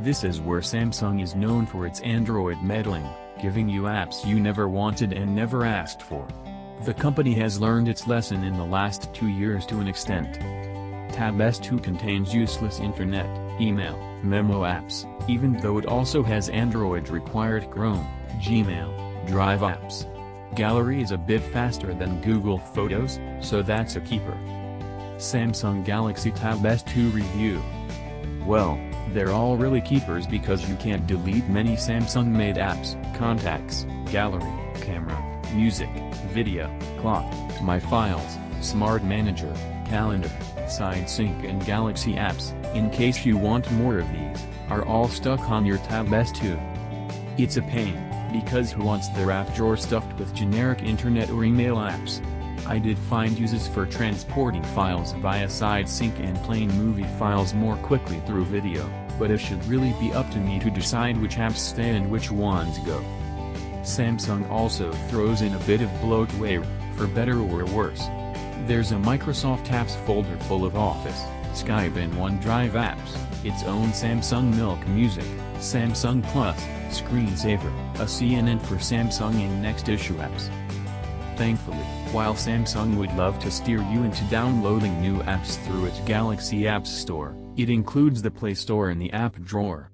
This is where Samsung is known for its Android meddling, giving you apps you never wanted and never asked for. The company has learned its lesson in the last 2 years to an extent. Tab S2 contains useless internet, email, memo apps, even though it also has Android-required Chrome, Gmail, Drive apps. Gallery is a bit faster than Google Photos, so that's a keeper. Samsung Galaxy Tab S2 review. Well, they're all really keepers because you can't delete many Samsung-made apps, contacts, gallery, camera, music, video, clock, My Files, Smart Manager, Calendar, Side Sync and Galaxy apps, in case you want more of these, are all stuck on your Tab S2. It's a pain, because who wants their app drawer stuffed with generic internet or email apps? I did find uses for transporting files via Side Sync and playing movie files more quickly through video, but it should really be up to me to decide which apps stay and which ones go. Samsung also throws in a bit of bloatware, for better or worse. There's a Microsoft Apps folder full of Office, Skype and OneDrive apps, its own Samsung Milk Music, Samsung Plus, Screensaver, a CNN for Samsung and Next Issue apps. Thankfully, while Samsung would love to steer you into downloading new apps through its Galaxy Apps Store, it includes the Play Store in the app drawer.